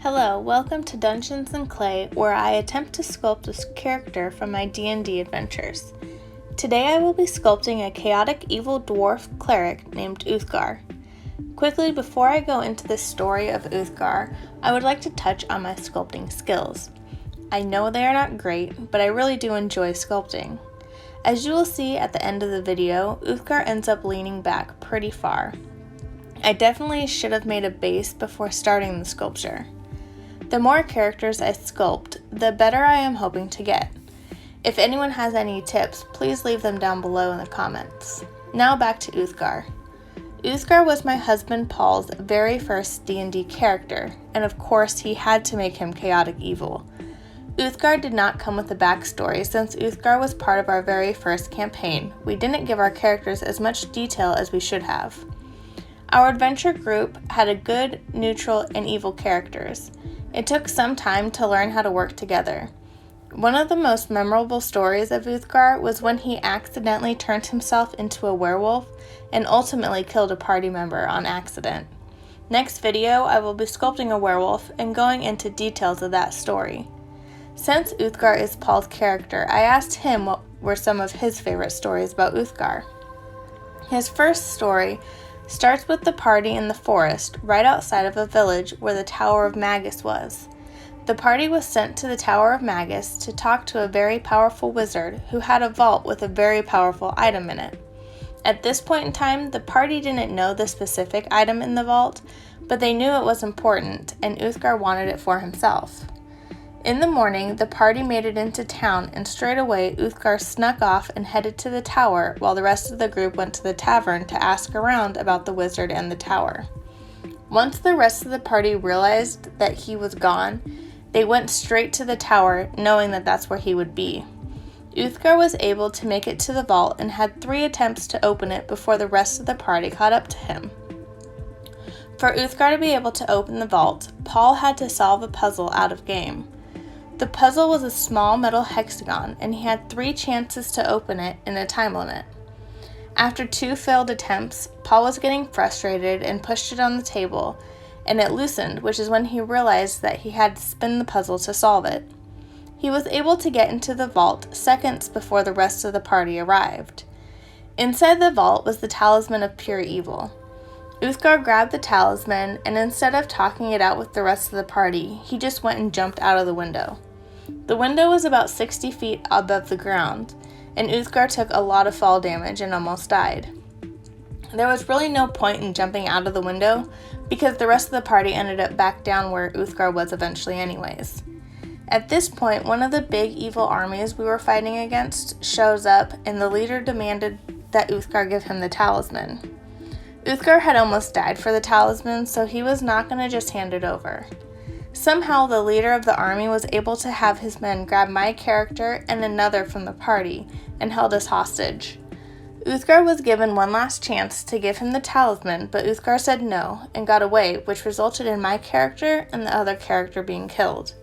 Hello, welcome to Dungeons & Clay, where I attempt to sculpt a character from my D&D adventures. Today I will be sculpting a chaotic evil dwarf cleric named Uthgar. Quickly, before I go into the story of Uthgar, I would like to touch on my sculpting skills. I know they are not great, but I really do enjoy sculpting. As you will see at the end of the video, Uthgar ends up leaning back pretty far. I definitely should have made a base before starting the sculpture. The more characters I sculpt, the better I am hoping to get. If anyone has any tips, please leave them down below in the comments. Now back to Uthgar. Uthgar was my husband Paul's very first D&D character, and of course he had to make him chaotic evil. Uthgar did not come with a backstory since Uthgar was part of our very first campaign. We didn't give our characters as much detail as we should have. Our adventure group had a good, neutral, and evil characters. It took some time to learn how to work together. One of the most memorable stories of Uthgar was when he accidentally turned himself into a werewolf and ultimately killed a party member on accident. Next video, I will be sculpting a werewolf and going into details of that story. Since Uthgar is Paul's character, I asked him what were some of his favorite stories about Uthgar. His first story starts with the party in the forest right outside of a village where the Tower of Magus was. The party was sent to the Tower of Magus to talk to a very powerful wizard who had a vault with a very powerful item in it. At this point in time, the party didn't know the specific item in the vault, but they knew it was important, and Uthgar wanted it for himself. In the morning, the party made it into town, and straight away Uthgar snuck off and headed to the tower while the rest of the group went to the tavern to ask around about the wizard and the tower. Once the rest of the party realized that he was gone, they went straight to the tower, knowing that that's where he would be. Uthgar was able to make it to the vault and had 3 attempts to open it before the rest of the party caught up to him. For Uthgar to be able to open the vault, Paul had to solve a puzzle out of game. The puzzle was a small metal hexagon, and he had 3 chances to open it in a time limit. After 2 failed attempts, Paul was getting frustrated and pushed it on the table, and it loosened, which is when he realized that he had to spin the puzzle to solve it. He was able to get into the vault seconds before the rest of the party arrived. Inside the vault was the talisman of pure evil. Uthgar grabbed the talisman, and instead of talking it out with the rest of the party, he just went and jumped out of the window. The window was about 60 feet above the ground, and Uthgar took a lot of fall damage and almost died. There was really no point in jumping out of the window, because the rest of the party ended up back down where Uthgar was eventually anyways. At this point, one of the big evil armies we were fighting against shows up, and the leader demanded that Uthgar give him the talisman. Uthgar had almost died for the talisman, so he was not going to just hand it over. Somehow, the leader of the army was able to have his men grab my character and another from the party and held us hostage. Uthgar was given one last chance to give him the talisman, but Uthgar said no and got away, which resulted in my character and the other character being killed.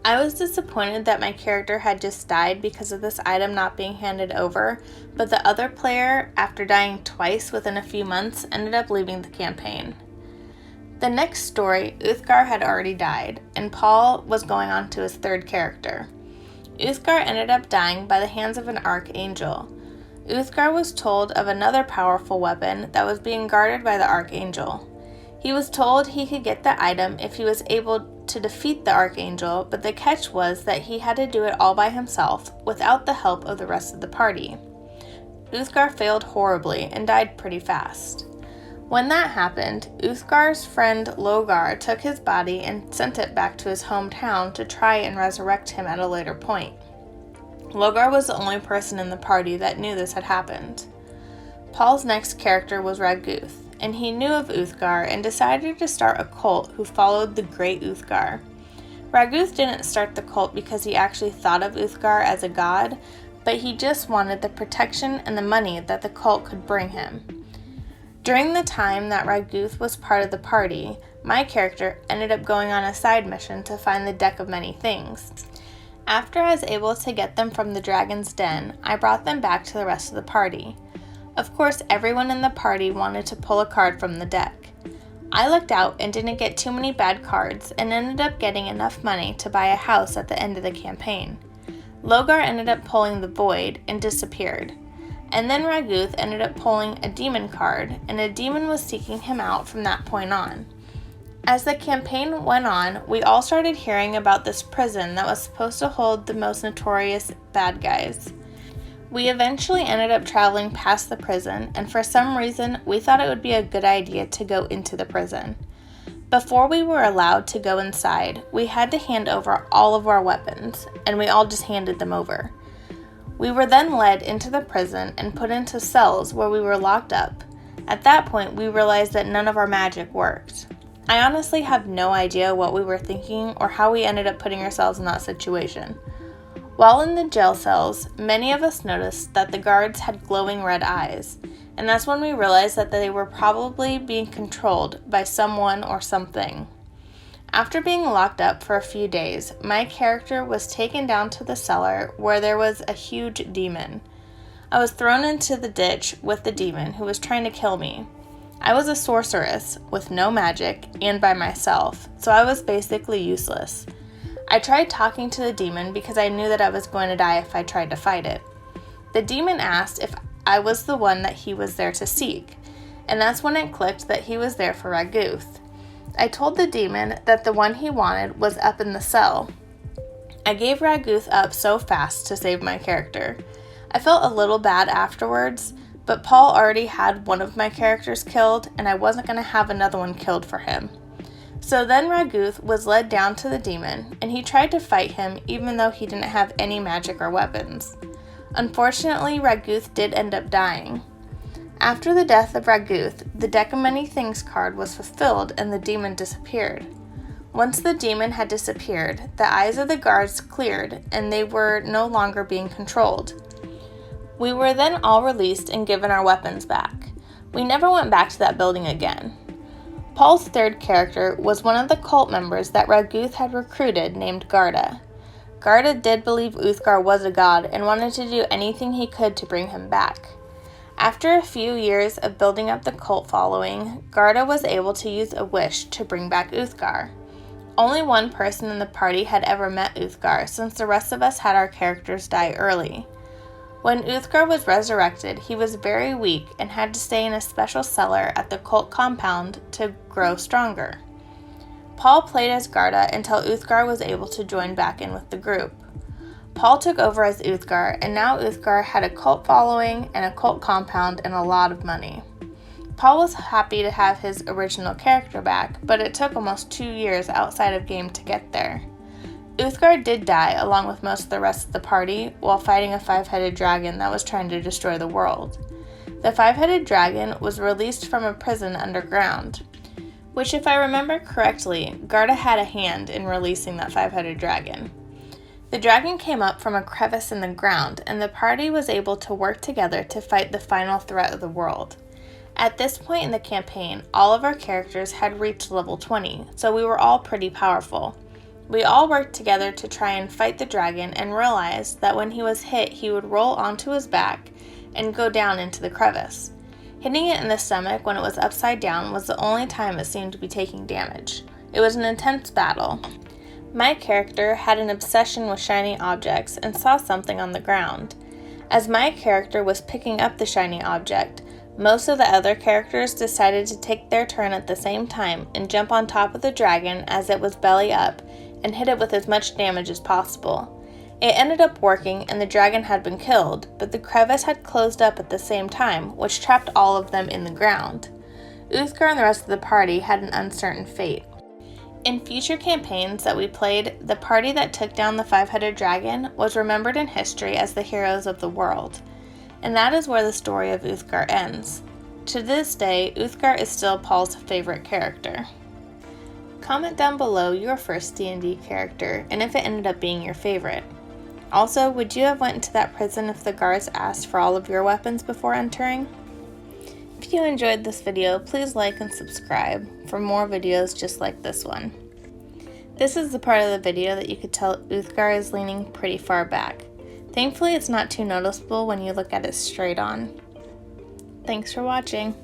I was disappointed that my character had just died because of this item not being handed over, but the other player, after dying twice within a few months, ended up leaving the campaign. The next story, Uthgar had already died, and Paul was going on to his 3rd character. Uthgar ended up dying by the hands of an archangel. Uthgar was told of another powerful weapon that was being guarded by the archangel. He was told he could get the item if he was able to defeat the archangel, but the catch was that he had to do it all by himself without the help of the rest of the party. Uthgar failed horribly and died pretty fast. When that happened, Uthgar's friend LaTasha took his body and sent it back to his hometown to try and resurrect him at a later point. LaTasha was the only person in the party that knew this had happened. Paul's next character was Raguth, and he knew of Uthgar and decided to start a cult who followed the great Uthgar. Raguth didn't start the cult because he actually thought of Uthgar as a god, but he just wanted the protection and the money that the cult could bring him. During the time that Raguth was part of the party, my character ended up going on a side mission to find the Deck of Many Things. After I was able to get them from the dragon's den, I brought them back to the rest of the party. Of course, everyone in the party wanted to pull a card from the deck. I lucked out and didn't get too many bad cards and ended up getting enough money to buy a house at the end of the campaign. Logar ended up pulling the Void and disappeared. And then Raguth ended up pulling a demon card, and a demon was seeking him out from that point on. As the campaign went on, we all started hearing about this prison that was supposed to hold the most notorious bad guys. We eventually ended up traveling past the prison, and for some reason, we thought it would be a good idea to go into the prison. Before we were allowed to go inside, we had to hand over all of our weapons, and we all just handed them over. We were then led into the prison and put into cells where we were locked up. At that point, we realized that none of our magic worked. I honestly have no idea what we were thinking or how we ended up putting ourselves in that situation. While in the jail cells, many of us noticed that the guards had glowing red eyes, and that's when we realized that they were probably being controlled by someone or something. After being locked up for a few days, my character was taken down to the cellar where there was a huge demon. I was thrown into the ditch with the demon who was trying to kill me. I was a sorceress with no magic and by myself, so I was basically useless. I tried talking to the demon because I knew that I was going to die if I tried to fight it. The demon asked if I was the one that he was there to seek, and that's when it clicked that he was there for Raguth. I told the demon that the one he wanted was up in the cell. I gave Raguth up so fast to save my character. I felt a little bad afterwards, but Paul already had one of my characters killed, and I wasn't going to have another one killed for him. So then Raguth was led down to the demon, and he tried to fight him even though he didn't have any magic or weapons. Unfortunately, Raguth did end up dying. After the death of Raguth, the Deck of Many Things card was fulfilled and the demon disappeared. Once the demon had disappeared, the eyes of the guards cleared and they were no longer being controlled. We were then all released and given our weapons back. We never went back to that building again. Paul's third character was one of the cult members that Raguth had recruited named Garda. Garda did believe Uthgar was a god and wanted to do anything he could to bring him back. After a few years of building up the cult following, Garda was able to use a wish to bring back Uthgar. Only one person in the party had ever met Uthgar, since the rest of us had our characters die early. When Uthgar was resurrected, he was very weak and had to stay in a special cellar at the cult compound to grow stronger. Paul played as Garda until Uthgar was able to join back in with the group. Paul took over as Uthgar, and now Uthgar had a cult following and a cult compound and a lot of money. Paul was happy to have his original character back, but it took almost 2 years outside of game to get there. Uthgar did die along with most of the rest of the party while fighting a 5-headed dragon that was trying to destroy the world. The 5-headed dragon was released from a prison underground, which, if I remember correctly, Garda had a hand in releasing that 5-headed dragon. The dragon came up from a crevice in the ground, and the party was able to work together to fight the final threat of the world. At this point in the campaign, all of our characters had reached level 20, so we were all pretty powerful. We all worked together to try and fight the dragon and realized that when he was hit, he would roll onto his back and go down into the crevice. Hitting it in the stomach when it was upside down was the only time it seemed to be taking damage. It was an intense battle. My character had an obsession with shiny objects and saw something on the ground. As my character was picking up the shiny object, most of the other characters decided to take their turn at the same time and jump on top of the dragon as it was belly up and hit it with as much damage as possible. It ended up working and the dragon had been killed, but the crevice had closed up at the same time, which trapped all of them in the ground. Uthgar and the rest of the party had an uncertain fate. In future campaigns that we played, the party that took down the 5-headed dragon was remembered in history as the heroes of the world. And that is where the story of Uthgar ends. To this day, Uthgar is still Paul's favorite character. Comment down below your first D&D character and if it ended up being your favorite. Also, would you have went into that prison if the guards asked for all of your weapons before entering? If you enjoyed this video, please like and subscribe for more videos just like this one. This is the part of the video that you could tell Uthgar is leaning pretty far back. Thankfully, it's not too noticeable when you look at it straight on. Thanks for watching.